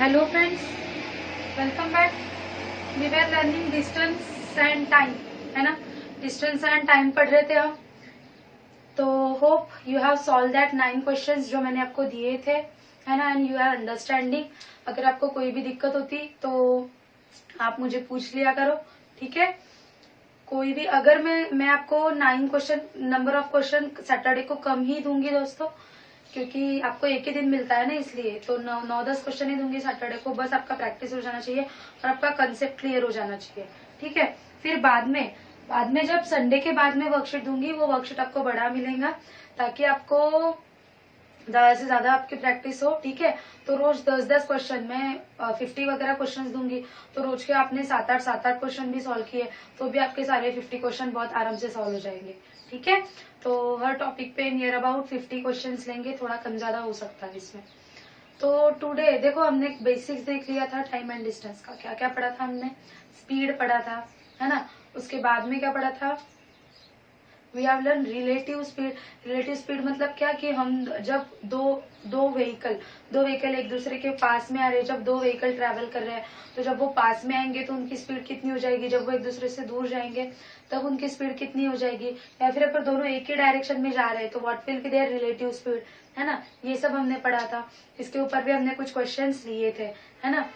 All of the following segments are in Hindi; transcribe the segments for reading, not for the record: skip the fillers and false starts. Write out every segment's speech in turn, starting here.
Hello friends, welcome back. We are learning distance and time, है ना। डिस्टेंस एंड टाइम पढ़ रहे थे हम। तो hope you have solve that 9 questions जो मैंने आपको दिए थे, है ना, एंड यू आर अंडरस्टैंडिंग। अगर आपको कोई भी दिक्कत होती तो आप मुझे पूछ लिया करो, ठीक है। कोई भी अगर मैं आपको 9 question, number of question Saturday को कम ही दूंगी दोस्तों, क्योंकि आपको एक ही दिन मिलता है ना, इसलिए तो 9-10 क्वेश्चन ही दूंगी सैटरडे को। बस आपका प्रैक्टिस हो जाना चाहिए और आपका कंसेप्ट क्लियर हो जाना चाहिए, ठीक है। फिर बाद में जब संडे के बाद में वर्कशीट दूंगी, वो वर्कशीट आपको बड़ा मिलेगा ताकि आपको ज्यादा से ज्यादा आपकी प्रैक्टिस हो, ठीक है। तो रोज 10-10 क्वेश्चन में 50 वगैरह क्वेश्चंस दूंगी। तो रोज के आपने 7-8 क्वेश्चन भी सॉल्व किए तो भी आपके सारे 50 क्वेश्चन बहुत आराम से सॉल्व हो जाएंगे, ठीक है। तो हर टॉपिक पे नियर अबाउट 50 क्वेश्चंस लेंगे, थोड़ा कम ज्यादा हो सकता है इसमें। तो टुडे देखो, हमने बेसिक्स देख लिया था टाइम एंड डिस्टेंस का। क्या क्या पढ़ा था हमने? स्पीड पढ़ा था, है ना। उसके बाद में क्या पढ़ा था? We have learn relative speed. Relative speed मतलब क्या कि हम जब दो व्हीकल एक दूसरे के पास में आ रहे हैं, जब दो व्हीकल ट्रैवल कर रहे हैं, तो जब वो पास में आएंगे तो उनकी स्पीड कितनी हो जाएगी, जब वो एक दूसरे से दूर जाएंगे तब उनकी स्पीड कितनी हो जाएगी, या फिर अगर दोनों एक ही डायरेक्शन में जा रहे हैं तो what will be there relative speed, है ना। ये सब हमने पढ़ा था। इसके ऊपर भी हमने कुछ क्वेश्चंस लिए थे, है ना।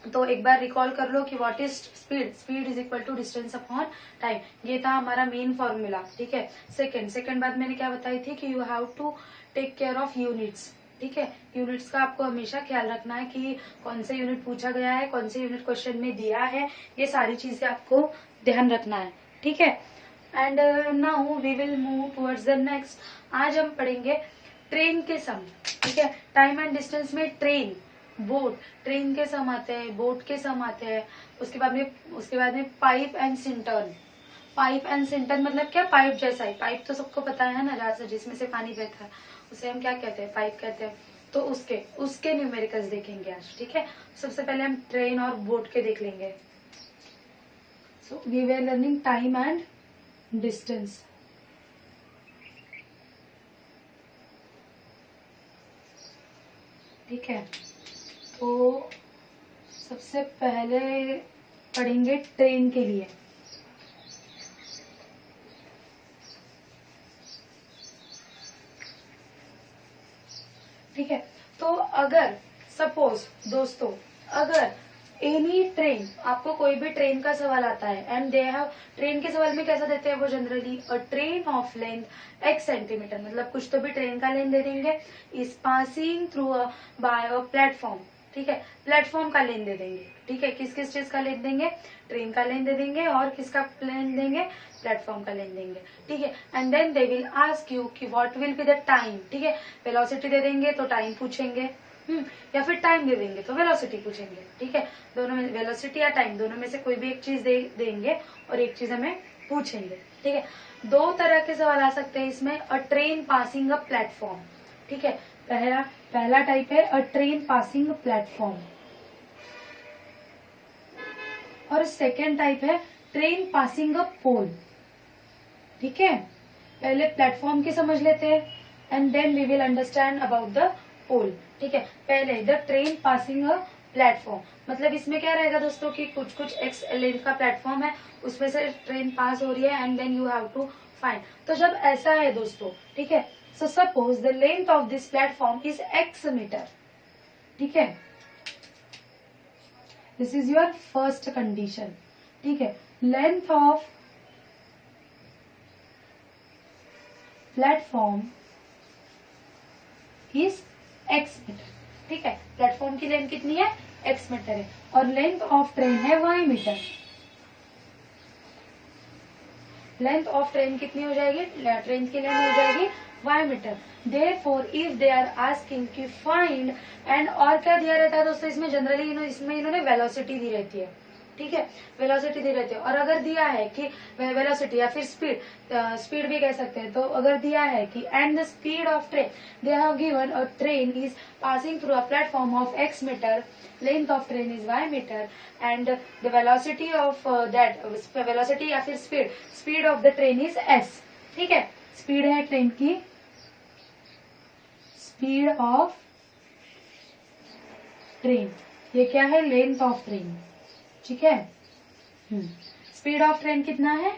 तो एक बार रिकॉल कर लो कि what is speed. Speed is equal to distance upon time. ये था हमारा मेन फॉर्मूला, ठीक है। सेकंड बात मैंने क्या बताई थी कि you have to take care of units, ठीक है। यूनिट्स का आपको हमेशा ख्याल रखना है कि कौन से यूनिट पूछा गया है, कौन से यूनिट क्वेश्चन में दिया है, ये सारी चीजें आपको ध्यान रखना है, ठीक है। And now we will move towards the next. आज हम पढ़ेंगे ट्रेन के सम, ठीक है। टाइम एंड डिस्टेंस में ट्रेन, बोट, ट्रेन के सम आते हैं, बोट के सम आते हैं। उसके बाद में पाइप एंड सिंटर्न। पाइप एंड सिंटर्न मतलब क्या? पाइप जैसा ही। पाइप तो सबको पता है ना, जहाँ से जिसमें से पानी बहता है उसे हम क्या कहते हैं? पाइप कहते हैं। तो उसके न्यूमेरिकल्स देखेंगे आज, ठीक है। सबसे पहले हम ट्रेन और बोट के देख लेंगे। So we were learning time and distance. ठीक है, तो सबसे पहले पढ़ेंगे ट्रेन के लिए। ठीक है, तो अगर सपोज दोस्तों, अगर एनी ट्रेन, आपको कोई भी ट्रेन का सवाल आता है एंड दे हैव, ट्रेन के सवाल में कैसा देते हैं वो generally, a train of length x centimetre, मतलब कुछ तो भी ट्रेन का लेंथ दे देंगे, is passing through by a platform, ठीक है। प्लेटफॉर्म का लेंथ दे देंगे, ठीक है। किस किस चीज का लेंथ देंगे? ट्रेन का लेंथ दे देंगे, और किसका लेंथ देंगे? प्लेटफॉर्म का लेंथ देंगे, ठीक है। And then they will ask you कि what will be the time, ठीक है। वेलोसिटी दे देंगे तो टाइम पूछेंगे, या फिर टाइम दे देंगे तो वेलोसिटी पूछेंगे, ठीक है। दोनों में, वेलोसिटी या टाइम, दोनों में से कोई भी एक चीज दे देंगे और एक चीज हमें पूछेंगे, ठीक है। दो तरह के सवाल आ सकते हैं इसमें। A train passing a platform, ठीक है। पहला टाइप है a train passing a platform, और सेकेंड टाइप है ट्रेन पासिंग अ पोल, ठीक है। पहले प्लेटफॉर्म की समझ लेते हैं and then we will understand about the pole, ठीक है। पहले the train passing a platform, मतलब इसमें क्या रहेगा दोस्तों कि कुछ कुछ एक्स लेंथ का प्लेटफॉर्म है, उसमें से ट्रेन पास हो रही है and then you have to find. तो जब ऐसा है दोस्तों, ठीक है, so suppose the length of this platform is x metre, ठीक है। This is your first condition, ठीक है। Length of platform is x metre, ठीक है। प्लेटफॉर्म की लेंथ कितनी है? एक्स मीटर है, और लेंथ ऑफ ट्रेन है y metre. Length of train कितनी हो जाएगी? ट्रेन की लेंथ हो जाएगी y metre. Therefore if they are asking कि फाइंड, एंड और क्या दिया रहता है दोस्तों इसमें? जनरली इसमें इन्होंने वेलोसिटी दी रहती है, ठीक है। वेलोसिटी दी रहती है, और अगर दिया है कि वेलोसिटी या फिर स्पीड, स्पीड भी कह सकते हैं, तो अगर दिया है कि and the speed of train, they have given a train is passing through a platform of x metre, length of train is y metre, and the velocity of that, velocity या फिर speed of the train is s, ठीक है। स्पीड है ट्रेन की, स्पीड ऑफ ट्रेन, ये क्या है, लेंथ ऑफ ट्रेन, ठीक है। स्पीड ऑफ ट्रेन कितना है,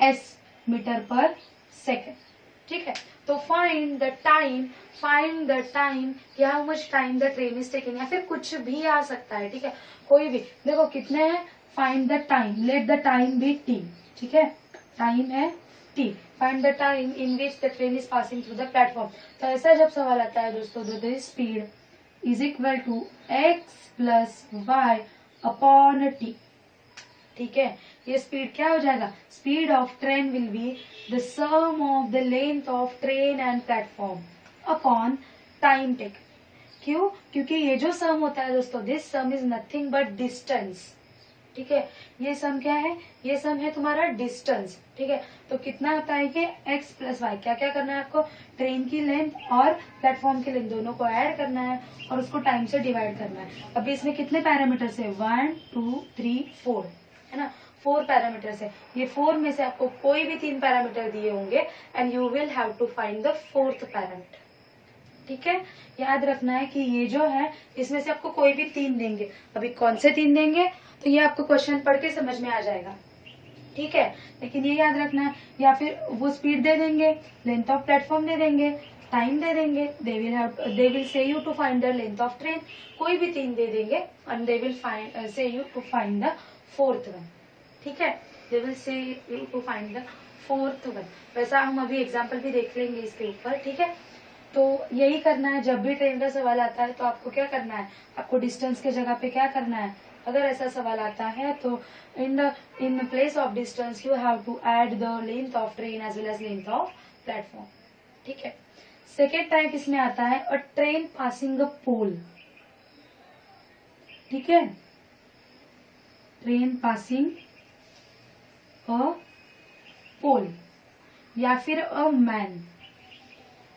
s मीटर पर सेकेंड, ठीक है। तो फाइंड द टाइम या how much time the train is taking, या फिर कुछ भी आ सकता है, ठीक है, कोई भी। देखो कितने हैं, find the time, let the time be t, ठीक है, टाइम है t, find the time in which the train is passing through the platform. तो ऐसा जब सवाल आता है दोस्तों, the speed is equal to x plus y upon t, ठीक है। ये स्पीड क्या हो जाएगा, speed of train will be the sum of the length of train and platform upon time take. क्यों, क्योंकि ये जो सम होता है दोस्तों, this some is nothing but distance, ठीक है। ये सम क्या है, ये सम है तुम्हारा डिस्टेंस, ठीक है। तो कितना आता है कि x प्लस वाई, क्या क्या करना है आपको, ट्रेन की लेंथ और प्लेटफॉर्म की लेंथ दोनों को ऐड करना है और उसको टाइम से डिवाइड करना है। अभी इसमें कितने पैरामीटर्स है, 1 2 3 4, है ना, 4 पैरामीटर्स है। ये 4 में से आपको कोई भी 3 पैरामीटर दिए होंगे and you will have to find the 4th parameter, ठीक है। याद रखना है कि ये जो है इसमें से आपको कोई भी 3 देंगे। अभी कौन से 3 देंगे तो ये आपको क्वेश्चन पढ़ के समझ में आ जाएगा, ठीक है। लेकिन ये याद रखना है, या फिर वो स्पीड दे देंगे, लेंथ ऑफ प्लेटफॉर्म दे देंगे, टाइम दे देंगे, they will say you to find the length of train, कोई भी 3 दे देंगे and they will say you to find the 4th one, ठीक है। They will say you to find the 4th one. वैसा हम अभी एग्जाम्पल भी देख लेंगे इसके ऊपर, ठीक है। तो यही करना है, जब भी ट्रेन का सवाल आता है तो आपको क्या करना है, आपको डिस्टेंस के जगह पे क्या करना है, अगर ऐसा सवाल आता है तो in place of distance you have to add the length of train as well as length of platform, ठीक है। सेकेंड टाइप इसमें आता है a train passing a pole, ठीक है, ट्रेन पासिंग अ पोल या फिर अ मैन,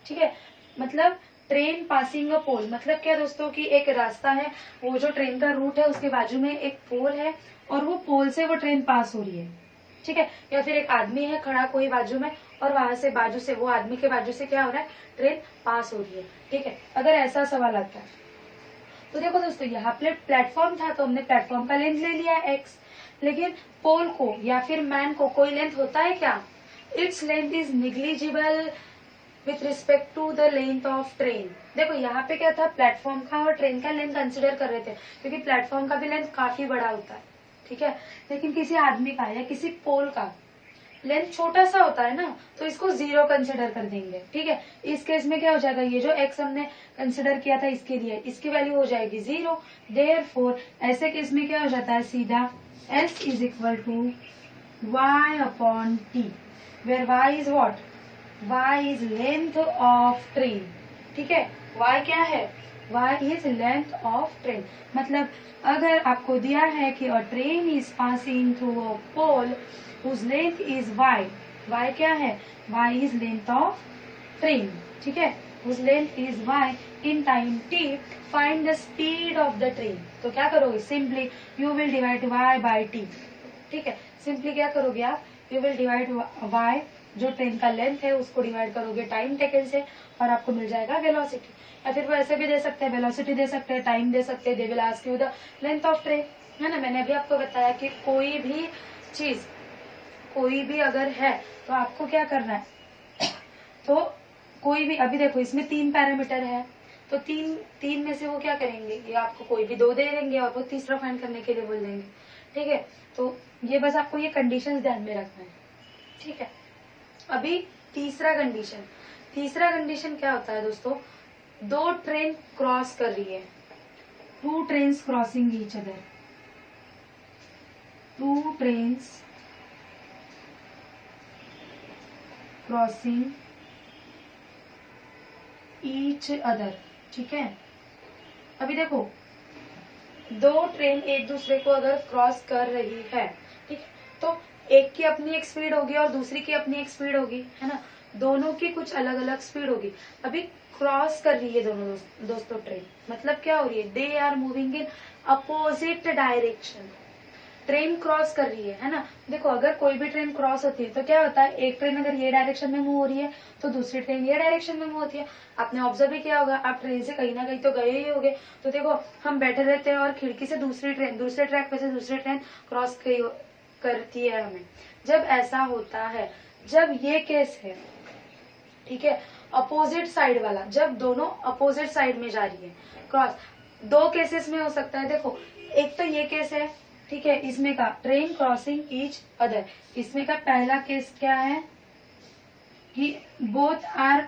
ठीक है। मतलब ट्रेन पासिंग अ पोल मतलब क्या दोस्तों, कि एक रास्ता है, वो जो ट्रेन का रूट है उसके बाजू में एक पोल है और वो पोल से वो ट्रेन पास हो रही है, ठीक है। या फिर एक आदमी है खड़ा कोई बाजू में और वहां से बाजू से, वो आदमी के बाजू से क्या हो रहा है, ट्रेन पास हो रही है, ठीक है। अगर ऐसा सवाल आता है तो देखो दोस्तों, यहाँ पे प्लेटफॉर्म था तो हमने प्लेटफॉर्म का लेंथ ले लिया x, लेकिन पोल को या फिर मैन को कोई लेंथ होता है क्या, its length is negligible with respect to the length of train. देखो यहाँ पे क्या था, प्लेटफॉर्म का और ट्रेन का लेंथ कंसिडर कर रहे थे, क्योंकि प्लेटफॉर्म का भी लेंथ काफी बड़ा होता है, ठीक है। लेकिन किसी आदमी का या किसी पोल का लेंथ छोटा सा होता है ना, तो इसको 0 कंसिडर कर देंगे, ठीक है। इस केस में क्या हो जाएगा, ये जो x हमने कंसिडर किया था इसके लिए, इसकी वैल्यू हो जाएगी 0। देयरफॉर ऐसे केस में क्या हो जाता है, सीधा s is equal to y upon t, where y is what, y is length of train, ठीक है। y क्या है, y is length of train. मतलब अगर आपको दिया है कि a train is passing through a pole whose length is y, y क्या है, y is length of train, ठीक है, whose length is y in time t, find the speed of the train। तो क्या करोगे, simply you will divide y by t, ठीक है। सिंपली क्या करोगे आप, you will divide y, जो ट्रेन का लेंथ है उसको डिवाइड करोगे टाइम टेकन से और आपको मिल जाएगा वेलोसिटी। या फिर वो ऐसे भी दे सकते हैं, वेलोसिटी दे सकते हैं, टाइम दे सकते हैं, दे will ask you the length of train, है ना। मैंने अभी आपको बताया कि कोई भी चीज, कोई भी अगर है तो आपको क्या करना है तो कोई भी, अभी देखो इसमें 3 पैरामीटर है तो तीन में से वो क्या करेंगे, ये आपको कोई भी 2 दे देंगे और वो तीसरा फाइंड करने के लिए बोल देंगे, ठीक है। तो ये बस आपको ये कंडीशंस ध्यान में रखना है, ठीक है। अभी तीसरा कंडीशन क्या होता है दोस्तों, 2 ट्रेन क्रॉस कर रही है, 2 trains crossing each other, 2 trains crossing each other, ठीक है। अभी देखो 2 ट्रेन एक दूसरे को अगर क्रॉस कर रही है, ठीक है, तो एक की अपनी एक स्पीड होगी और दूसरी की अपनी एक स्पीड होगी, है ना, दोनों की कुछ अलग अलग स्पीड होगी। अभी क्रॉस कर रही है दोनों दोस्तों ट्रेन, मतलब क्या हो रही है, they are moving in opposite direction, train cross कर रही है ना। देखो अगर कोई भी ट्रेन क्रॉस होती है तो क्या होता है, एक ट्रेन अगर ये डायरेक्शन में मूव हो रही है तो दूसरी ट्रेन ये डायरेक्शन में मूव होती है। आपने ऑब्जर्व भी किया होगा, आप ट्रेन से कहीं ना कहीं तो गए ही होगे। तो देखो हम बैठे रहते हैं और खिड़की से दूसरी ट्रेन, दूसरे ट्रैक पे से दूसरी ट्रेन क्रॉस करती है हमें। जब ऐसा होता है, जब ये केस है, ठीक है, अपोजिट साइड वाला, जब दोनों अपोजिट साइड में जा रही है क्रॉस, दो केसेस में हो सकता है। देखो एक तो ये केस है, ठीक है, इसमें का ट्रेन क्रॉसिंग ईच अदर, इसमें का पहला केस क्या है कि both are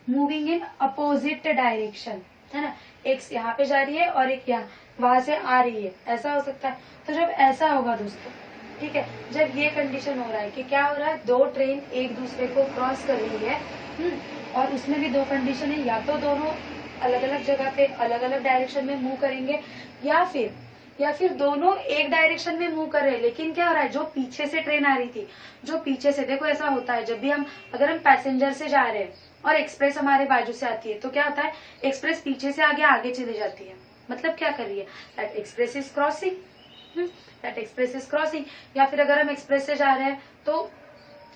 moving in opposite direction, है ना, एक यहाँ पे जा रही है और एक यहाँ वहां से आ रही है, ऐसा हो सकता है। तो जब ऐसा होगा दोस्तों, ठीक है, जब ये कंडीशन हो रहा है कि क्या हो रहा है, दो ट्रेन एक दूसरे को क्रॉस कर रही है, और उसमें भी दो कंडीशन है, या तो दोनों अलग अलग जगह पे अलग अलग डायरेक्शन में मूव करेंगे, या फिर दोनों एक डायरेक्शन में मूव कर रहे हैं। लेकिन क्या हो रहा है, जो पीछे से ट्रेन आ रही थी, जो पीछे से, देखो ऐसा होता है जब भी अगर हम पैसेंजर से जा रहे हैं और एक्सप्रेस हमारे बाजू से आती है तो क्या होता है, एक्सप्रेस पीछे से आगे चली जाती है। मतलब क्या कर रही है, that express is crossing, that express is crossing. या फिर अगर हम एक्सप्रेस से जा रहे हैं तो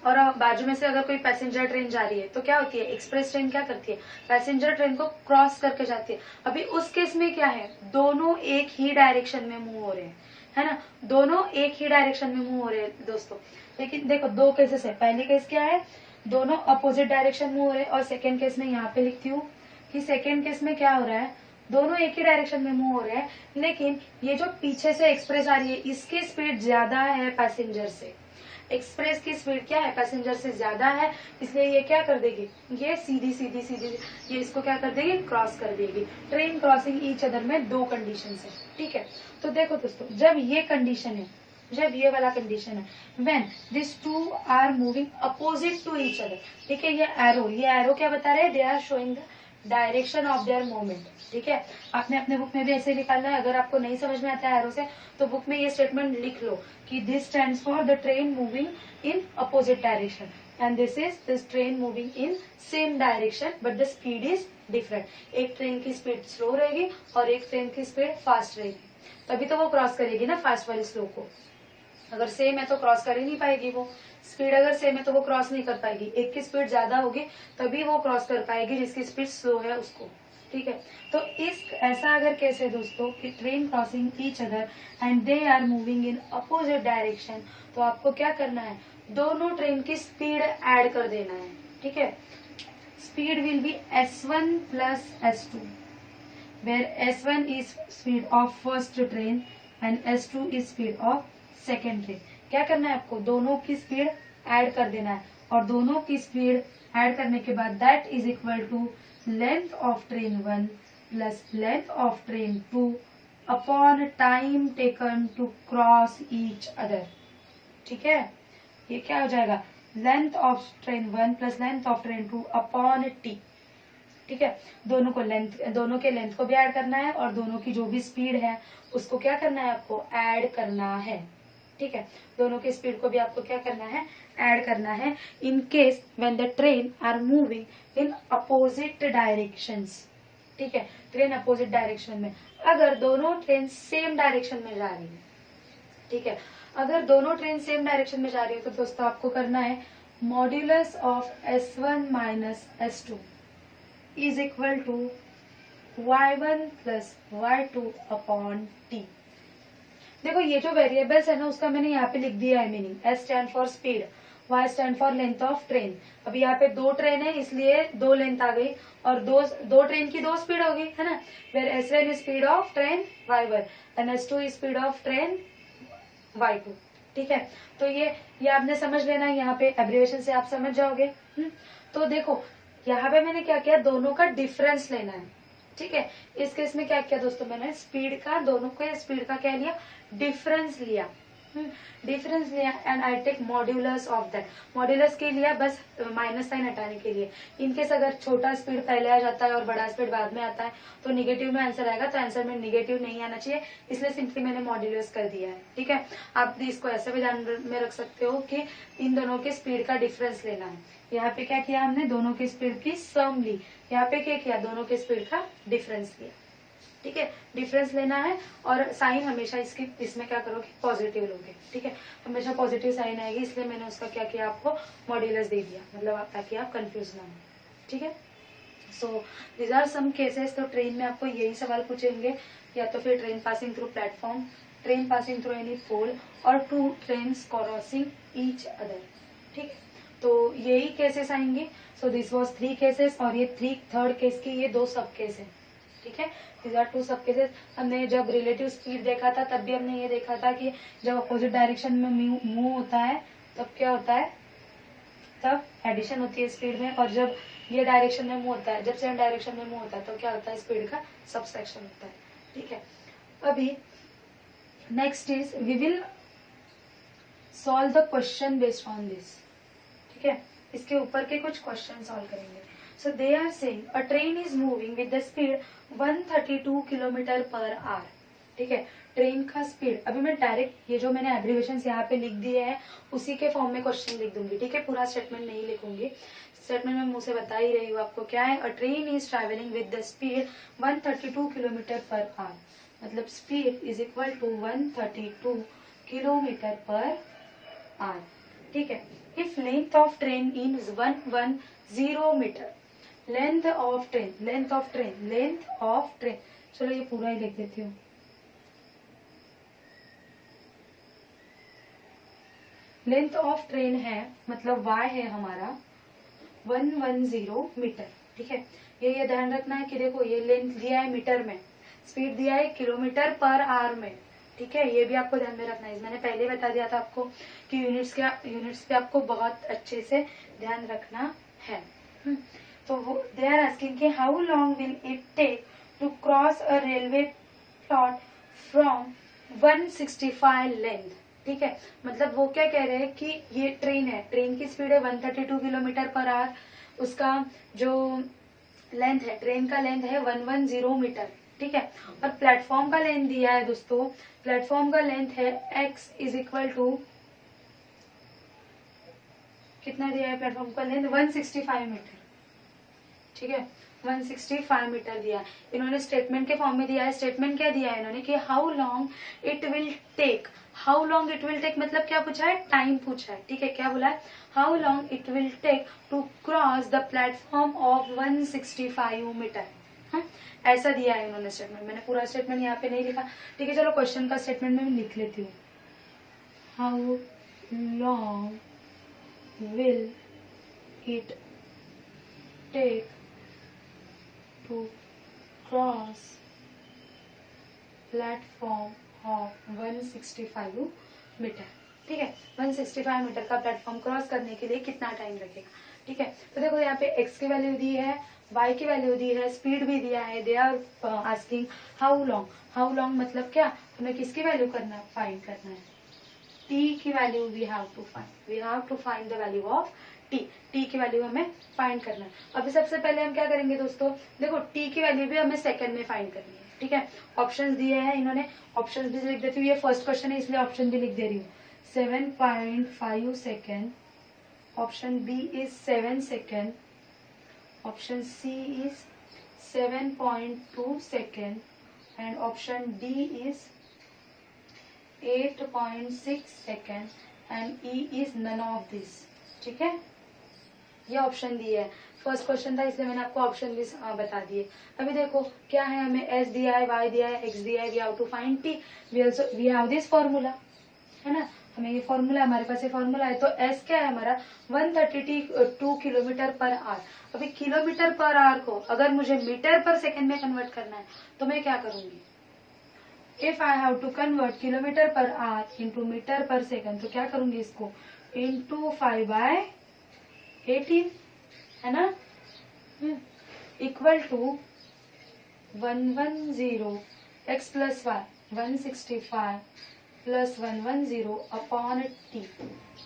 और बाजू में से अगर कोई पैसेंजर ट्रेन जा रही है तो क्या होती है, एक्सप्रेस ट्रेन क्या करती है, पैसेंजर ट्रेन को क्रॉस करके जाती है। अभी उस केस में क्या है, दोनों एक ही डायरेक्शन में मूव हो रहे हैं, है ना, दोनों एक ही डायरेक्शन में मूव हो रहे हैं दोस्तों। लेकिन देखो दो केसेस है, पहले केस क्या है, दोनों अपोजिट डायरेक्शन में हो रहे हैं, और सेकेंड केस में यहाँ पे लिखती हूँ कि सेकेंड केस में क्या हो रहा है, दोनों एक ही डायरेक्शन में मूव हो रहे हैं, लेकिन ये जो पीछे से एक्सप्रेस आ रही है इसकी स्पीड ज्यादा है पैसेंजर से। एक्सप्रेस की स्पीड क्या है, पैसेंजर से ज्यादा है, इसलिए ये क्या कर देगी, ये सीधी सीधी सीधी ये इसको क्या कर देगी, क्रॉस कर देगी। ट्रेन क्रॉसिंग ईच अदर में दो कंडीशन है, ठीक है। तो देखो दोस्तों, जब ये कंडीशन है, जब ये वाला कंडीशन है, when this two are moving opposite to each other, ठीक है, ये एरो क्या बता रहे हैं, they are showing the direction of their movement, ठीक है। आपने अपने बुक में भी ऐसे निकालना है, अगर आपको नहीं समझ में आता है एरो से तो बुक में ये स्टेटमेंट लिख लो कि this stands for the train moving in opposite direction and this is this train moving in same direction but the speed is different. एक ट्रेन की स्पीड स्लो रहेगी और एक ट्रेन की स्पीड फास्ट रहेगी, तभी तो वो क्रॉस करेगी ना फास्ट वाली स्लो को। अगर सेम है तो क्रॉस कर ही नहीं पाएगी वो, स्पीड अगर सेम है तो वो क्रॉस नहीं कर पाएगी। एक की स्पीड ज्यादा होगी तभी वो क्रॉस कर पाएगी जिसकी स्पीड स्लो है उसको, ठीक है। तो इस ऐसा अगर केस है दोस्तों कि train crossing each other and they are moving in opposite direction, तो आपको क्या करना है, दोनों ट्रेन की स्पीड ऐड कर देना है, ठीक है। Speed will B S1 plus S2 where S1 is speed of first train and S2 is speed of second train। क्या करना है आपको, दोनों की स्पीड ऐड कर देना है, और दोनों की स्पीड ऐड करने के बाद that is equal to length of train 1 plus length of train 2 upon time taken to cross each other, ठीक है। ये क्या हो जाएगा, length of train 1 plus length of train 2 upon T, ठीक है। दोनों के लेंथ को भी ऐड करना है और दोनों की जो भी स्पीड है उसको क्या करना है, आपको ऐड करना है, ठीक है। दोनों की स्पीड को भी आपको क्या करना है, ऐड करना है। In case when the train are moving in opposite directions, ठीक है, ट्रेन अपोजिट डायरेक्शन में, अगर दोनों ट्रेन सेम डायरेक्शन में जा रही है, ठीक है, अगर दोनों ट्रेन सेम डायरेक्शन में जा रही है तो दोस्तों आपको करना है modulus of S1 minus S2 is equal to Y1 plus Y2 upon T। देखो ये जो वेरिएबल्स है ना उसका मैंने यहाँ पे लिख दिया है meaning. S stand for speed, Y stand for length of train. अभी यहाँ पे दो ट्रेन है इसलिए दो लेंथ आ गई, और दो ट्रेन की दो स्पीड होगी, है ना। Where S1 is speed of train Y1 and S2 is speed of train Y2, ठीक है। तो ये आपने समझ लेना है, यहाँ पे एब्रिविएशन से आप समझ जाओगे। तो देखो यहाँ पे मैंने क्या किया, दोनों का डिफरेंस लेना है, ठीक है। इस केस में क्या किया दोस्तों, मैंने स्पीड का, दोनों के स्पीड का क्या लिया, डिफरेंस लिया, and I take modulus of that. Modulus के लिए बस माइनस साइन हटाने के लिए, इनकेस अगर छोटा स्पीड पहले आ जाता है और बड़ा स्पीड बाद में आता है तो निगेटिव में आंसर आएगा, तो आंसर में निगेटिव नहीं आना चाहिए, इसलिए सिंपली मैंने मॉड्यूलस कर दिया है, ठीक है। आप इसको ऐसे भी ध्यान में रख सकते हो कि इन दोनों के स्पीड का डिफरेंस लेना है। यहाँ पे क्या किया हमने, दोनों की स्पीड की सम ली, यहाँ पे क्या किया, दोनों के स्पीड का डिफरेंस लिया। ठीक है, डिफरेंस लेना है और साइन हमेशा इसमें क्या करोगे, पॉजिटिव लोगे, ठीक है, हमेशा पॉजिटिव साइन आएगी, इसलिए मैंने उसका क्या किया, आपको मॉड्यूलस दे दिया, मतलब ताकि आप कंफ्यूज ना हो, ठीक है। So these are some cases. तो ट्रेन में आपको यही सवाल पूछेंगे, या तो फिर train passing through platform, train passing through any pole, और 2 ट्रेन्स क्रॉसिंग ईच अदर, ठीक है, तो यही केसेस आएंगे। सो दिस वाज 3 केसेस, और ये थर्ड केस की ये 2 सब केस है, ठीक है, दीज आर 2 सब केसेस। हमने जब रिलेटिव स्पीड देखा था तब भी हमने ये देखा था कि जब अपोजिट डायरेक्शन में मूव होता है तब क्या होता है, तब एडिशन होती है स्पीड में, और जब ये डायरेक्शन में मूव होता है, जब सेम डायरेक्शन में मूव होता है तो क्या होता है, स्पीड का सबट्रैक्शन होता है, ठीक है। अभी next is we will solve the question based on this, ठीक है, इसके ऊपर के कुछ क्वेश्चन सॉल्व करेंगे। So they are saying a train is moving with the speed 132 kilometre per hour, ठीक है, ट्रेन का स्पीड, अभी मैं डायरेक्ट ये जो मैंने एब्रीवेशन यहाँ पे लिख दिए हैं उसी के फॉर्म में क्वेश्चन लिख दूंगी, ठीक है, पूरा स्टेटमेंट नहीं लिखूंगी, स्टेटमेंट में मुंह से बता ही रही हूँ आपको क्या है। A train is travelling with the speed 132 kilometre per hour, मतलब speed is equal to 132 kilometre per hour, ठीक है। If length of train is 110 metre, length of train, चलो ये पूरा ही लिख देती हूँ, लेंथ ऑफ ट्रेन है मतलब y है हमारा 110 मीटर, ठीक है, ये ध्यान रखना है कि देखो ये लेंथ दिया है मीटर में, स्पीड दिया है किलोमीटर पर आवर में, ठीक है, ये भी आपको ध्यान में रखना है, मैंने पहले बता दिया था आपको कि यूनिट्स पे आपको बहुत अच्छे से ध्यान रखना है। तो दे आर आस्किंग कि how long will it take to cross a railway plot from 165 length, ठीक है, मतलब वो क्या कह रहे हैं कि ये ट्रेन है, ट्रेन की स्पीड है 132 किलोमीटर पर आवर, उसका जो लेंथ है, ट्रेन का लेंथ है 110 मीटर, ठीक है, और प्लेटफॉर्म का लेंथ दिया है दोस्तों, प्लेटफॉर्म का लेंथ है x इज इक्वल टू, कितना दिया है प्लेटफॉर्म का लेंथ, 165 मीटर, ठीक है, 165 मीटर दिया है, इन्होंने स्टेटमेंट के फॉर्म में दिया है। स्टेटमेंट क्या दिया है इन्होंने कि how long it will take, how long it will take मतलब क्या पूछा है, टाइम पूछा है, ठीक है, क्या बोला है, how long it will take to cross the platform of 165 metre, ऐसा दिया है इन्होंने स्टेटमेंट, मैंने पूरा स्टेटमेंट यहाँ पे नहीं लिखा, ठीक है, चलो क्वेश्चन का स्टेटमेंट में लिख लेती हूँ, how long will it take to cross platform of 165 metre, ठीक है, 165 मीटर का प्लेटफॉर्म क्रॉस करने के लिए कितना टाइम लगेगा, ठीक है। तो देखो यहाँ पे x की वैल्यू दी है, y की वैल्यू दी है, स्पीड भी दिया है, they are asking how long मतलब क्या, हमें किसकी वैल्यू करना है, फाइंड करना है, t की value we have to find the value of t की वैल्यू हमें फाइंड करना है। अभी सबसे पहले हम क्या करेंगे दोस्तों, देखो t की वैल्यू भी हमें सेकंड में फाइंड करनी है, ठीक है, ऑप्शंस दिए हैं इन्होंने, ऑप्शंस भी लिख देती हूँ, ये फर्स्ट क्वेश्चन है इसलिए ऑप्शन भी लिख दे रही हूँ, 7.5 second, option B is 7 second, option C is 7.2 second, and option D is 8.6 second, and E is none of this, ठीक है, ये ऑप्शन दिए है, फर्स्ट क्वेश्चन था इसलिए मैंने आपको ऑप्शन भी बता दिए। अभी देखो क्या है, हमें s दिया है, y दिया है, x दिया है, we have to find t, we have this formula, है ना, हमें ये फॉर्मूला, हमारे पास ये फॉर्मूला है, तो s क्या है हमारा 132 किलोमीटर पर आवर। अभी किलोमीटर पर आवर को अगर मुझे मीटर पर सेकेंड में कन्वर्ट करना है तो मैं क्या करूंगी, if I have to convert kilometre per hour into metre per second, तो क्या करूंगी इसको इंटू 5/18, है ना, equal to 110 x plus Y 165 plus 110 upon t,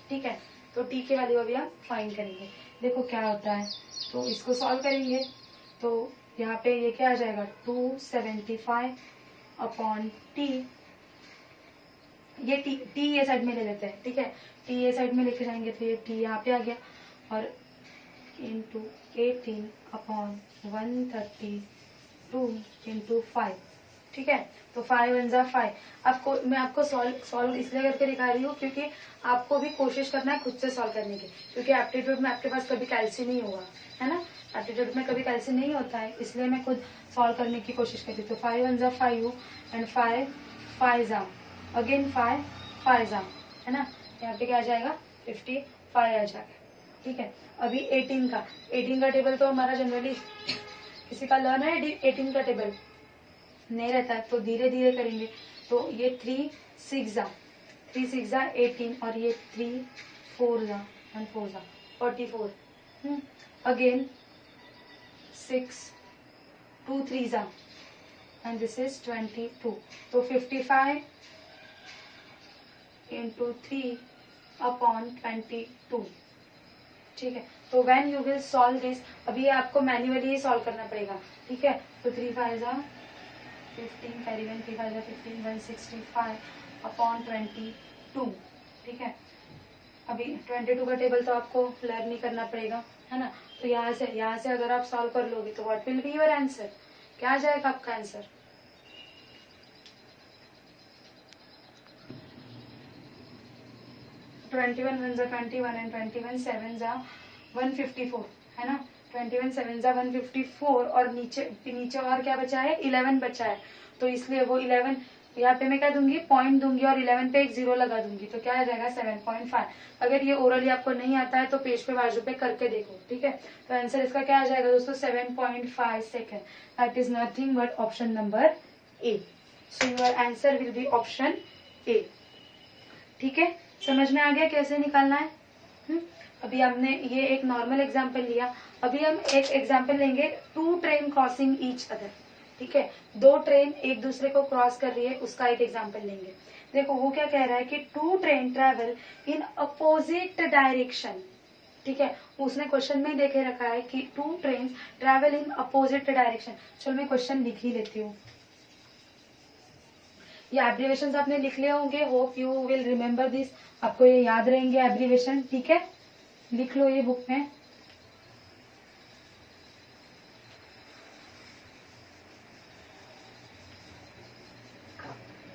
ठीक है, तो t की वैल्यू अभी हम फाइंड करेंगे, देखो क्या होता है, तो इसको सॉल्व करेंगे, तो यहाँ पे ये क्या आ जाएगा 275 अपॉन t, ये t ये साइड में ले लेते हैं, ठीक है, t ये साइड में लेके जाएंगे तो ये t यहाँ पे आ गया, और इंटू 18 अपॉन 132 इंटू 5, ठीक है। तो 5 1 जा 5। आपको मैं आपको सॉल्व इसलिए करके दिखा रही हूँ क्योंकि आपको भी कोशिश करना है खुद से सॉल्व करने की, क्योंकि एप्टीट्यूड में आपके पास कभी कैल्सी नहीं होगा, है ना। एप्टीट्यूड में कभी कैल्सी नहीं होता है, इसलिए मैं खुद सॉल्व करने की कोशिश करती हूँ। तो 5 1 जा 5 एंड 5 5 जा अगेन 5 5 जा, है ना। यहाँ पे क्या आ जाएगा 55 आ जाएगा, ठीक है। अभी 18 का टेबल तो हमारा जनरली किसी का लर्न है 18 का टेबल नहीं रहता है, तो धीरे धीरे करेंगे। तो ये 3 6 जा 18 और ये 3 4 जा 1 4 जा 44। अगेन 6 2 3 जा एंड दिस इज 22। तो 55 into 3 upon 22, ठीक है। तो when you will solve this, अभी आपको मैन्युअली ही सॉल्व करना पड़ेगा, ठीक है। तो 3 5 जा 15 कैरी 1 3 5 जा 15 165 अपॉन 22, ठीक है। अभी 22 का टेबल तो आपको लर्न नहीं करना पड़ेगा, है ना। तो यहाँ से अगर आप सॉल्व कर लोगे तो what will be your answer, क्या आ जाएगा आपका आंसर। ट्वेंटी वन 1 जा 21 एंड 21 7 जा 154, है ना। 21 7 जा 154 और नीचे और क्या बचा है 11 बचा है, तो इसलिए वो 11 यहाँ पे मैं क्या दूंगी पॉइंट दूंगी और 11 पे एक 0 लगा दूंगी, तो क्या आ जाएगा 7.5। अगर ये ओरली आपको नहीं आता है तो पेज पे बाजू पे करके देखो, ठीक है। तो आंसर इसका क्या आ जाएगा दोस्तों 7.5 second. That is nothing but option number A. So your answer will be option A, ठीक है। समझ में आ गया कैसे निकालना है। अभी हमने ये एक नॉर्मल एग्जाम्पल लिया, अभी हम एक एग्जाम्पल लेंगे 2 ट्रेन क्रॉसिंग ईच अदर, ठीक है। 2 ट्रेन एक दूसरे को क्रॉस कर रही है, उसका एक एग्जाम्पल लेंगे। देखो वो क्या कह रहा है कि 2 train travel in opposite direction, ठीक है। उसने क्वेश्चन में देखे रखा है कि 2 train travel in opposite direction. चलो मैं क्वेश्चन लिख ही लेती हूँ, ये एब्रीवेशन आपने लिख लिए होंगे, hope you will remember this, आपको ये याद रहेंगे एब्रीवेशन, ठीक है। लिख लो ये बुक में।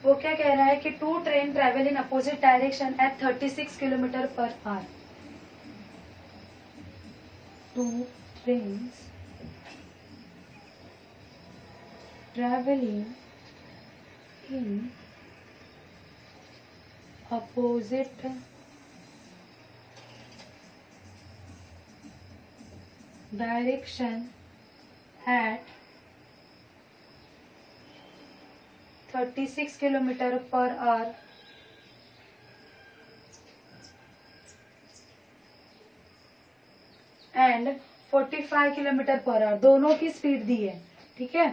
वो क्या कह रहा है कि 2 train travel in opposite direction at 36 kilometre per our. 2 trains travelling in opposite direction at 36 kilometre per our and 45 kilometre per our, दोनों की स्पीड दी है, ठीक है।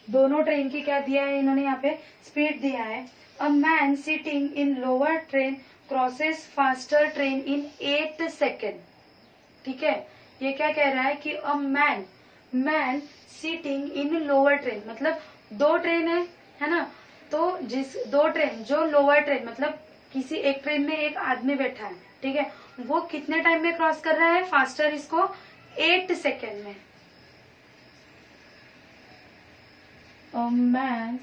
दोनों ट्रेन की क्या दिया है इन्होंने यहाँ पे स्पीड दिया है। अ man sitting in lower train crosses faster train in 8 second, ठीक है। ये क्या कह रहा है कि अ man sitting in lower train, मतलब 2 ट्रेन है ना। तो 2 ट्रेन जो लोअर ट्रेन मतलब किसी एक ट्रेन में एक आदमी बैठा है, ठीक है, वो कितने टाइम में क्रॉस कर रहा है फास्टर इसको 8 सेकेंड में। A man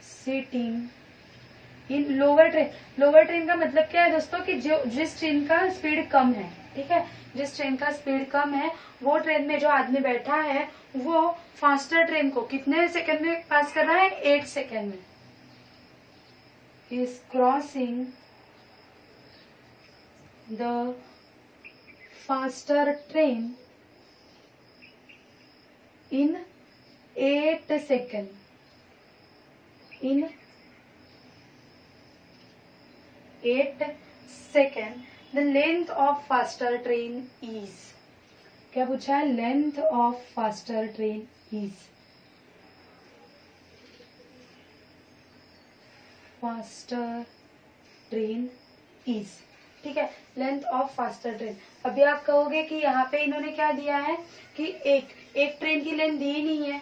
sitting in lower train का मतलब क्या है दोस्तों कि जिस ट्रेन का स्पीड कम है, ठीक है, जिस ट्रेन का स्पीड कम है वो ट्रेन में जो आदमी बैठा है वो फास्टर ट्रेन को कितने सेकंड में पास कर रहा है 8 सेकंड में। is crossing the faster train in 8 seconds. In 8 seconds, the length of faster train is, क्या पूछा है length of faster train is, faster train is, ठीक है, लेंथ ऑफ फास्टर ट्रेन। अभी आप कहोगे कि यहाँ पे इन्होंने क्या दिया है कि एक ट्रेन की लेंथ दी ही नहीं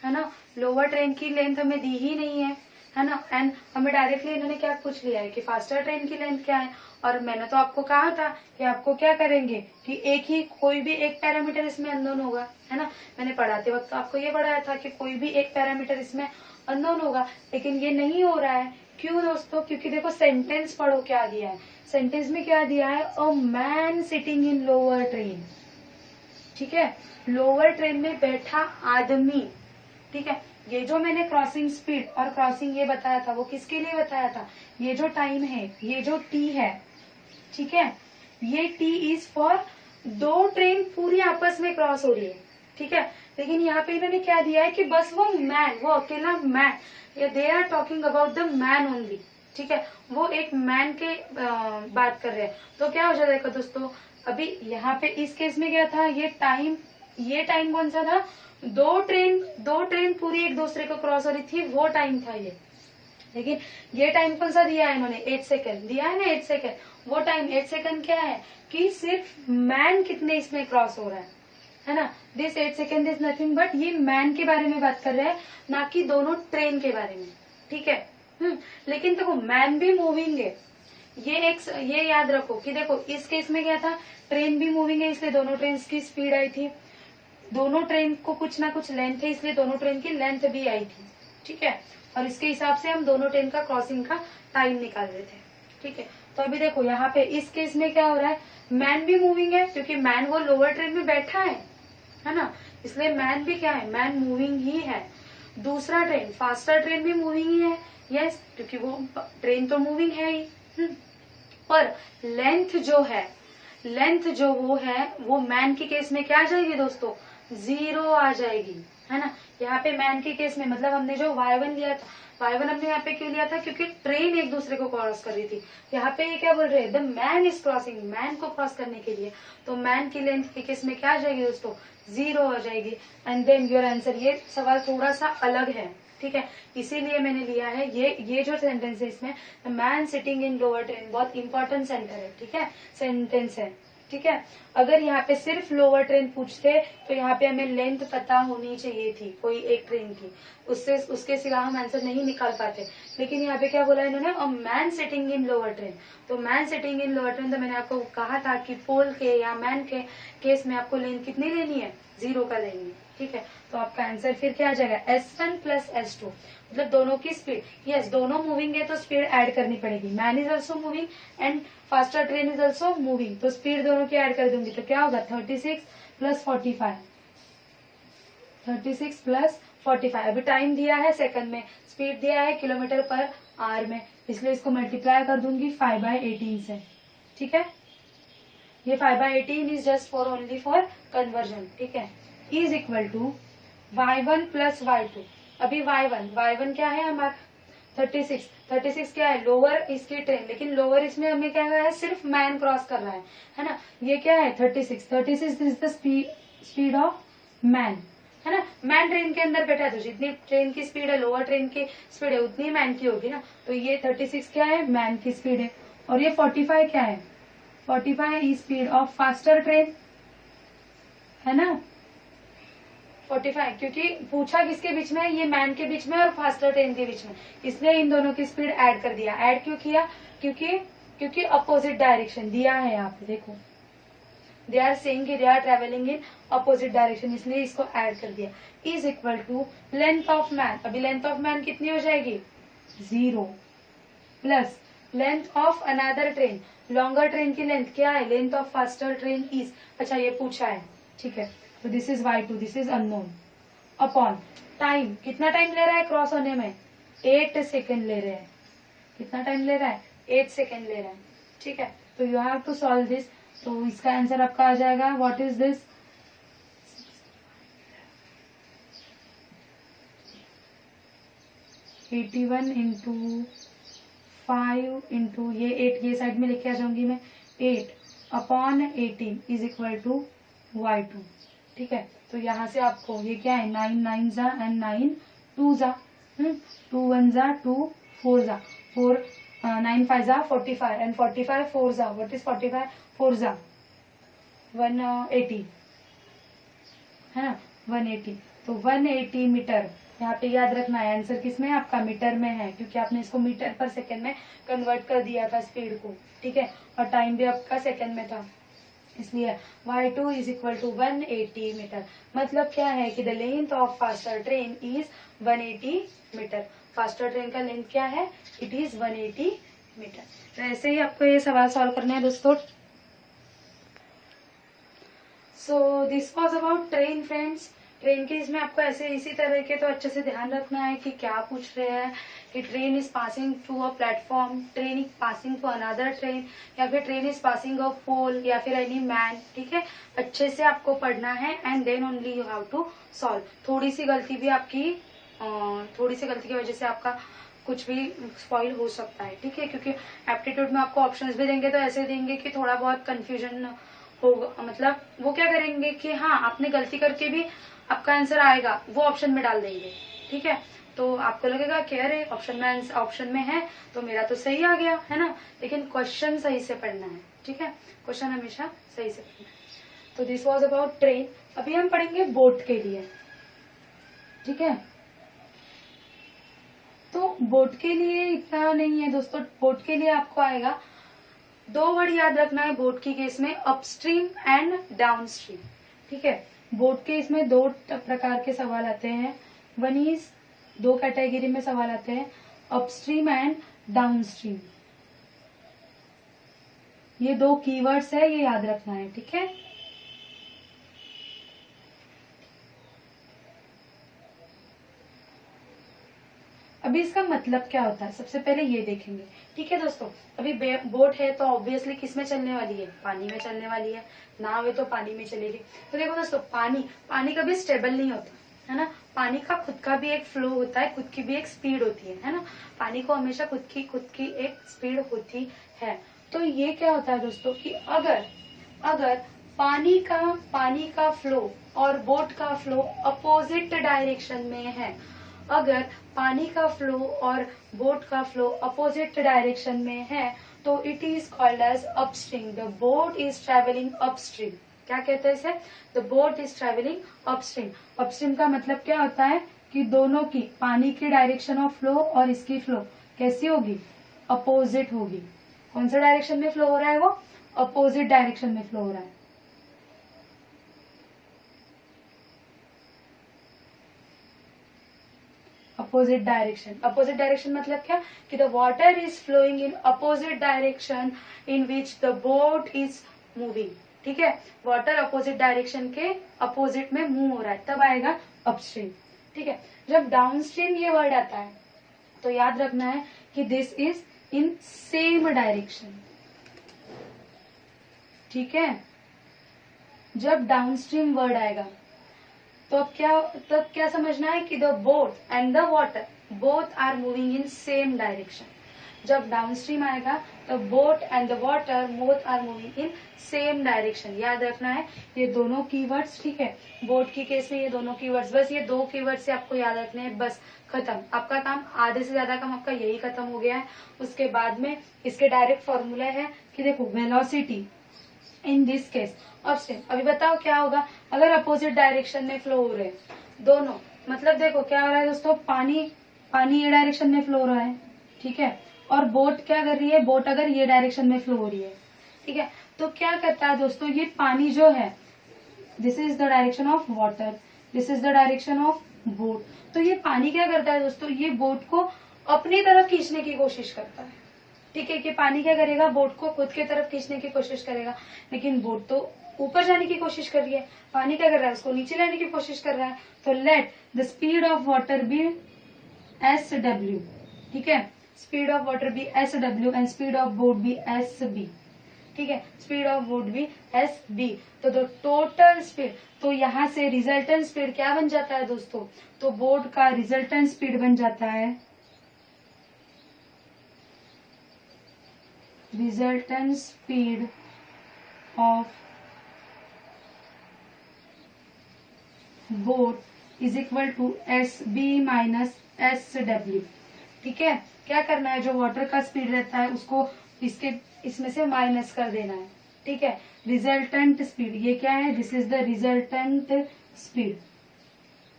है ना, लोअर ट्रेन की लेंथ हमें दी ही नहीं है ना। एंड हमें डायरेक्टली इन्होंने क्या पूछ लिया है कि फास्टर ट्रेन की लेंथ क्या है, और मैंने तो आपको कहा था कि आपको क्या करेंगे कि एक ही कोई भी एक पैरामीटर इसमें अननोन होगा, है ना। मैंने पढ़ाते वक्त तो आपको ये पढ़ाया था कि कोई भी एक पैरामीटर इसमें अननोन होगा, लेकिन ये नहीं हो रहा है। क्यों दोस्तों? क्योंकि देखो सेंटेंस पढ़ो क्या दिया है। सेंटेंस में क्या दिया है? अ man sitting in lower train. ठीक है, लोअर ट्रेन में बैठा आदमी। ठीक है, ये जो मैंने क्रॉसिंग स्पीड और क्रॉसिंग ये बताया था वो किसके लिए बताया था? ये जो टाइम है, ये जो टी है, ठीक है, ये टी इज फॉर दो ट्रेन पूरी आपस में क्रॉस हो रही है। ठीक है, लेकिन यहाँ पे इन्होंने क्या दिया है कि बस वो मैन, वो अकेला man, they are talking about the man only. ठीक है, वो एक मैन के बात कर रहे हैं। तो क्या हो जाएगा दोस्तों? अभी यहाँ पे इस केस में क्या था? ये टाइम कौन सा था? दो ट्रेन पूरी एक दूसरे को क्रॉस हो रही थी, वो टाइम था ये। लेकिन ये टाइम कौन सा दिया है इन्होंने? 8 सेकंड दिया है ना, 8 सेकंड। वो टाइम 8 सेकंड क्या है कि सिर्फ मैन कितने इसमें क्रॉस हो रहा है ना। This 8 second is nothing but ये मैन के बारे में बात कर रहे हैं, ना कि दोनों ट्रेन के बारे में। ठीक है, लेकिन देखो मैन भी मूविंग है। ये याद रखो कि देखो इस केस में क्या था? ट्रेन भी मूविंग है, इसलिए दोनों ट्रेन की स्पीड आई थी। दोनों ट्रेन को कुछ ना कुछ लेंथ है, इसलिए दोनों ट्रेन की लेंथ भी आई थी। ठीक है, और इसके हिसाब से हम दोनों ट्रेन का क्रॉसिंग का टाइम निकाल रहे थे। ठीक है, तो अभी देखो यहाँ पे इस केस में क्या हो रहा है? मैन भी मूविंग है, क्योंकि मैन वो लोअर ट्रेन में बैठा है ना, इसलिए मैन भी क्या है? मैन मूविंग ही है। दूसरा ट्रेन, फास्टर ट्रेन भी मूविंग ही है, यस, क्योंकि वो ट्रेन तो मूविंग है ही। पर लेंथ जो वो है वो मैन के केस में क्या आ जाएगी दोस्तों? 0 आ जाएगी, है ना। यहाँ पे मैन के केस में मतलब हमने जो y1 लिया था, y1 हमने यहाँ पे क्यों लिया था? क्योंकि ट्रेन एक दूसरे को क्रॉस कर रही थी। यहाँ पे ये क्या बोल रहे हैं? The man is crossing, man को क्रॉस करने के लिए। तो मैन की लेंथ के केस में क्या आ जाएगी दोस्तों? 0 आ जाएगी। And then your answer. ये सवाल थोड़ा सा अलग है, ठीक है, इसीलिए मैंने लिया है ये जो सेंटेंस है इसमें man sitting in lower train, बहुत इंपॉर्टेंट सेंटेंस है। ठीक है, अगर यहाँ पे सिर्फ लोअर ट्रेन पूछते तो यहाँ पे हमें लेंथ पता होनी चाहिए थी कोई एक ट्रेन की, उसके सिवा हम आंसर नहीं निकाल पाते। लेकिन यहाँ पे क्या बोला इन्होंने? A man sitting in lower train. तो man sitting in lower train, तो मैंने आपको कहा था कि पोल के या मैन के केस में आपको लेंथ कितनी लेनी है? 0 का लेनी है। ठीक है, तो आपका आंसर फिर क्या आ जाएगा? S1 प्लस S2, मतलब दोनों की स्पीड। यस, दोनों मूविंग है तो स्पीड ऐड करनी पड़ेगी। Man is also moving and faster train is also moving, तो स्पीड दोनों की ऐड कर दूंगी तो क्या होगा? 36 प्लस 45, 36 प्लस 45। अभी टाइम दिया है सेकंड में, स्पीड दिया है किलोमीटर पर आवर में, इसलिए इसको मल्टीप्लाई कर दूंगी 5/18 से। ठीक है, ये 5/18 is just for only for conversion. ठीक है, is equal to y1 plus y2। अभी y1 क्या है हमारा? 36 क्या है? लोअर इसकी ट्रेन, लेकिन लोअर इसमें हमें क्या है? सिर्फ मैन क्रॉस कर रहा है ना। ये क्या है? 36 is the speed of man, है ना। मैन ट्रेन के अंदर बैठा है, तो जितनी ट्रेन की स्पीड है, लोअर ट्रेन की स्पीड है, उतनी मैन की होगी ना। तो ये 36 क्या है? मैन की स्पीड है। और ये 45 क्या है? 45 is speed of faster train, है ना। 45 क्योंकि पूछा किसके बीच में? ये मैन के बीच में और फास्टर ट्रेन के बीच में, इसलिए इन दोनों की स्पीड ऐड कर दिया। ऐड क्यों किया? क्योंकि अपोजिट डायरेक्शन दिया है यहाँ पे, देखो they are saying they are travelling in opposite direction, इसलिए इसको ऐड कर दिया। Is equal to length of man. अभी लेंथ ऑफ मैन कितनी हो जाएगी? 0 plus length of another train, longer train की लेंथ क्या है? Length of faster train is, अच्छा ये पूछा है, ठीक है, तो this is y2, this is unknown, upon time. कितना टाइम ले रहा है क्रॉस होने में? 8 सेकेंड ले रहे हैं। कितना टाइम ले रहा है? 8 सेकेंड ले रहा है। ठीक है, तो you have to solve this. तो इसका आंसर आपका आ जाएगा, what is this? 81 into 5 into ये 8, ये साइड में लेके आ जाऊंगी मैं, 8 upon 18 is equal to y2। ठीक है, तो यहाँ से आपको ये क्या है? 9 9 जा एंड 9 2 जा, 2 1 जा 2 4 जा 4 9 5 जा 45 एंड 45 4 जा, व्हाट इज 45 4 जा 180, है ना, 180। तो 180 मीटर यहाँ पे याद रखना है आंसर किस में है, आपका मीटर में है, क्योंकि आपने इसको मीटर पर सेकेंड में कन्वर्ट कर दिया था स्पीड को, ठीक है, और टाइम भी आपका सेकेंड में था, इसलिए y2 is equal to 180 metre. मतलब क्या है कि the length of faster train is 180 metre. Faster train का लेंथ क्या है, इट इज 180 मीटर। तो ऐसे ही आपको ये सवाल सॉल्व करना है दोस्तों। So this was about train friends. Train के इसमें आपको ऐसे इसी तरह के तो अच्छे से ध्यान रखना है कि क्या पूछ रहे हैं, कि train is passing through a platform, train is passing to another train, या फिर train is passing a pole, या फिर एनी मैन, ठीक है। अच्छे से आपको पढ़ना है and then only you have to solve. थोड़ी सी गलती की वजह से आपका कुछ भी स्पॉइल हो सकता है, ठीक है, क्योंकि एप्टीट्यूड में आपको ऑप्शंस भी देंगे तो ऐसे देंगे कि थोड़ा बहुत कंफ्यूजन होगा, मतलब वो क्या करेंगे कि हाँ आपने गलती करके भी आपका आंसर आएगा वो ऑप्शन में डाल देंगे, ठीक है। तो आपको लगेगा कि अरे ऑप्शन में है तो मेरा तो सही आ गया है ना, लेकिन क्वेश्चन सही से पढ़ना है, ठीक है, क्वेश्चन हमेशा सही से पढ़ना है। तो दिस वाज अबाउट ट्रेन। अभी हम पढ़ेंगे बोट के लिए, ठीक है। तो बोट के लिए इतना नहीं है दोस्तों, बोट के लिए आपको आएगा 2 वर्ड याद रखना है बोट की केस में, अपस्ट्रीम एंड डाउनस्ट्रीम, ठीक है। बोट के इसमें 2 प्रकार के सवाल आते हैं, 2 कैटेगरी में सवाल आते हैं, अपस्ट्रीम एंड डाउनस्ट्रीम। ये 2 कीवर्ड्स है, ये याद रखना है, ठीक है। अभी इसका मतलब क्या होता है सबसे पहले ये देखेंगे, ठीक है दोस्तों। अभी बोट है तो ऑब्वियसली किस में चलने वाली है, पानी में चलने वाली है, नाव है तो पानी में चलेगी। तो देखो दोस्तों, पानी कभी स्टेबल नहीं होता है ना, पानी का खुद का भी एक फ्लो होता है, खुद की भी एक स्पीड होती है ना, पानी को हमेशा खुद की एक स्पीड होती है। तो ये क्या होता है दोस्तों कि अगर पानी का फ्लो और बोट का फ्लो अपोजिट डायरेक्शन में है, अगर पानी का फ्लो और बोट का फ्लो अपोजिट डायरेक्शन में है तो it is called as upstream. The boat is travelling upstream. क्या कहते हैं इसे, the boat is travelling upstream. Upstream का मतलब क्या होता है कि दोनों की, पानी की डायरेक्शन ऑफ फ्लो और इसकी फ्लो कैसी होगी, अपोजिट होगी। कौन सा डायरेक्शन में फ्लो हो रहा है, वो अपोजिट डायरेक्शन में फ्लो हो रहा है। अपोजिट डायरेक्शन मतलब क्या, कि the water is flowing in opposite direction in which the boat is moving, ठीक है। वाटर अपोजिट डायरेक्शन के अपोजिट में मूव हो रहा है, तब आएगा अपस्ट्रीम, ठीक है। जब डाउनस्ट्रीम ये वर्ड आता है तो याद रखना है कि this is in same direction, ठीक है। जब डाउनस्ट्रीम वर्ड आएगा तो तब क्या समझना है कि the boat and the water both are moving in same direction. जब डाउनस्ट्रीम आएगा तो boat and the water both are moving in same direction. याद रखना है ये दोनों कीवर्ड्स, ठीक है। बोट की केस में ये दोनों कीवर्ड्स, बस ये 2 कीवर्ड से आपको याद रखने हैं, बस खत्म। आपका काम, आधे से ज्यादा काम आपका यही खत्म हो गया है। उसके बाद में इसके डायरेक्ट फॉर्मूला है कि देखो velocity in this case upstream. अभी बताओ क्या होगा अगर अपोजिट डायरेक्शन में फ्लो हो रहे हैं दोनों, मतलब देखो क्या हो रहा है दोस्तों, पानी ये डायरेक्शन में फ्लो हो रहा है, ठीक है, और बोट क्या कर रही है, बोट अगर ये डायरेक्शन में फ्लो हो रही है, ठीक है। तो क्या करता है दोस्तों, ये पानी जो है, this is the direction of water, this is the direction of boat. तो ये पानी क्या करता है दोस्तों, ये बोट को अपनी तरफ खींचने की कोशिश करता है, ठीक है। कि पानी क्या करेगा, बोट को खुद की तरफ खींचने की कोशिश करेगा, लेकिन बोट तो ऊपर जाने की कोशिश कर रही है, पानी क्या कर रहा है, उसको नीचे लाने की कोशिश कर रहा है। तो let the speed of water be SW, ठीक है, speed of water be SW and speed of boat be SB, ठीक है, speed of boat be SB। तो द टोटल स्पीड, तो यहाँ से रिजल्टेंट स्पीड क्या बन जाता है दोस्तों, तो बोट का रिजल्टेंट स्पीड बन जाता है, resultant speed of boat is equal to SB minus SW, ठीक है। क्या करना है, जो वाटर का स्पीड रहता है उसको इसमें से माइनस कर देना है, ठीक है। रिजल्टेंट स्पीड ये क्या है, this is the resultant speed,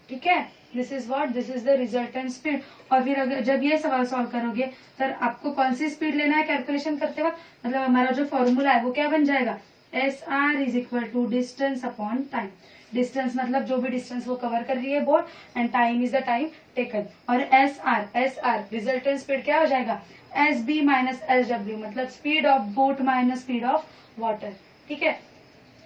ठीक है। This is what, this is the resultant speed. और फिर अगर जब ये सवाल सॉल्व करोगे तो आपको कौन सी स्पीड लेना है कैलकुलेशन करते वक्त, मतलब हमारा जो फॉर्मूला है वो क्या बन जाएगा, S R is equal to distance upon time. Distance मतलब जो भी डिस्टेंस वो कवर कर रही है boat, and time is the time taken. और एस आर रिजल्टेंट स्पीड क्या हो जाएगा, S B minus S W, मतलब speed of boat minus speed of water. ठीक है,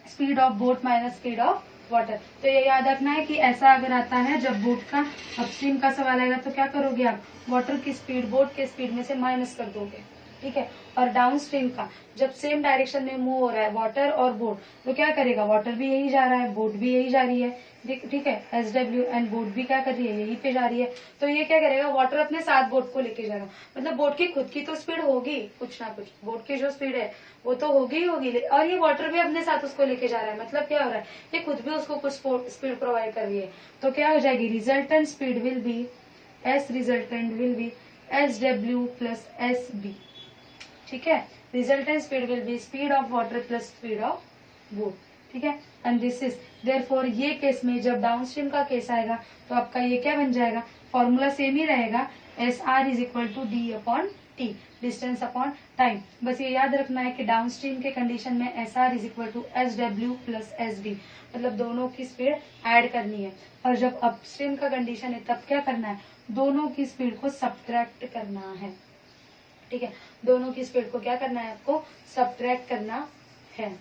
speed of boat minus speed of water. तो ये याद रखना है कि ऐसा अगर आता है जब बोट का अपस्ट्रीम का सवाल आएगा तो क्या करोगे आप, वाटर की स्पीड बोट के स्पीड में से माइनस कर दोगे। ठीक है, और डाउन स्ट्रीम का जब सेम डायरेक्शन में मूव हो रहा है वाटर और बोट, तो क्या करेगा, वाटर भी यही जा रहा है, बोट भी यही जा रही है। ठीक है, एस डब्ल्यू एंड बोट भी क्या कर रही है, यही पे जा रही है। तो ये क्या करेगा, वाटर अपने साथ बोट को लेके जाएगा। मतलब बोट की खुद की तो स्पीड होगी कुछ ना कुछ, बोट की जो स्पीड है वो तो होगी ही होगी, और ये वाटर भी अपने साथ उसको लेके जा रहा है। मतलब क्या हो रहा है, ये खुद भी उसको कुछ स्पीड प्रोवाइड कर रही है। तो क्या हो जाएगी, resultant speed will be S resultant will be S W plus S B. ठीक है, resultant speed will be speed of water plus speed of boat. ठीक है, एंड दिस इज देयरफॉर ये केस में जब डाउनस्ट्रीम का केस आएगा तो आपका ये क्या बन जाएगा, फॉर्मूला सेम ही रहेगा, S R is equal to D upon T, distance upon time. बस ये याद रखना है कि डाउनस्ट्रीम के कंडीशन में S R is equal to S W plus S D, मतलब दोनों की स्पीड ऐड करनी है। और जब अपस्ट्रीम का कंडीशन है तब क्या करना है, दोनों की स्पीड को सब्ट्रैक्ट करना है। ठीक है, दोनों की स्पीड को क्या करना है, आपको सब्ट्रैक्ट करना है।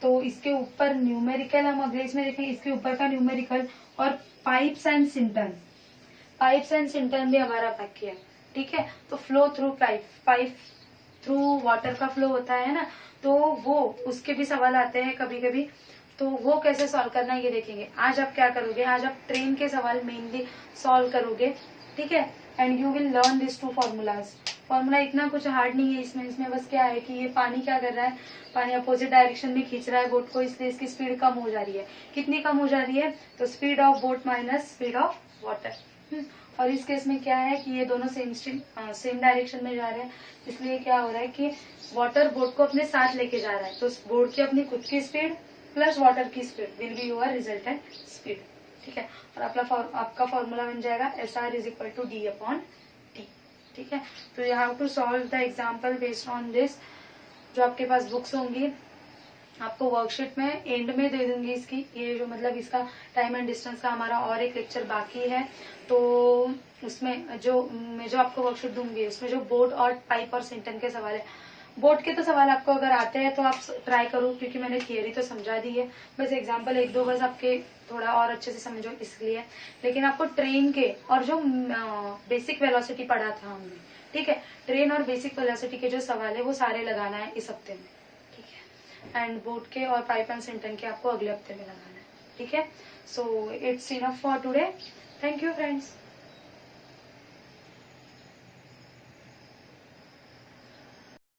तो इसके ऊपर न्यूमेरिकल हम अगले इसमें देखेंगे, इसके ऊपर का न्यूमेरिकल और पाइप्स एंड सिंटर्न, पाइप्स एंड सिंटर्न भी हमारा बाकी है। ठीक है, तो flow through pipe through water का फ्लो होता है ना, तो वो उसके भी सवाल आते हैं कभी कभी, तो वो कैसे सॉल्व करना है ये देखेंगे। आज आप क्या करोगे, आज आप ट्रेन के सवाल मेनली सॉल्व करोगे। ठीक है, and you will learn this two formulas. Formula इतना कुछ हार्ड नहीं है इसमें बस क्या है कि ये पानी क्या कर रहा है, पानी अपोजिट डायरेक्शन में खींच रहा है बोट को, इसलिए इसकी स्पीड कम हो जा रही है। कितनी कम हो जा रही है, तो speed of boat minus speed of water. और इस केस में क्या है कि ये दोनों सेम डायरेक्शन में जा रहे हैं, इसलिए क्या हो रहा है कि वाटर बोट को अपने साथ लेके जा रहा है। तो बोट की अपनी खुद की स्पीड प्लस वाटर की speed will be your resultant speed. ठीक है, और आपका फॉर्मूला बन जाएगा S R is equal to D upon T. ठीक है, तो you have to solve the example based on this. जो आपके पास बुक्स होंगी आपको वर्कशीट में एंड में दे दूंगी इसकी, ये जो मतलब इसका टाइम एंड डिस्टेंस का हमारा और एक लेक्चर बाकी है, तो उसमें जो मैं जो आपको वर्कशीट दूंगी उसमें जो बोट और पाइप और सिंटन के सवाल है, बोट के तो सवाल आपको अगर आते हैं तो आप ट्राई करो, क्योंकि मैंने थियरी तो समझा दी है, बस एग्जाम्पल एक दो बस आपके थोड़ा और अच्छे से समझो इसलिए। लेकिन आपको ट्रेन के और जो बेसिक वेलोसिटी पढ़ा था हमने, ठीक है, ट्रेन और बेसिक वेलोसिटी के जो सवाल है वो सारे लगाना है इस हफ्ते में। ठीक है, एंड बोट के और पाइप एंड सिंटन के आपको अगले हफ्ते में लगाना है। ठीक है, so it's enough for today. Thank you friends.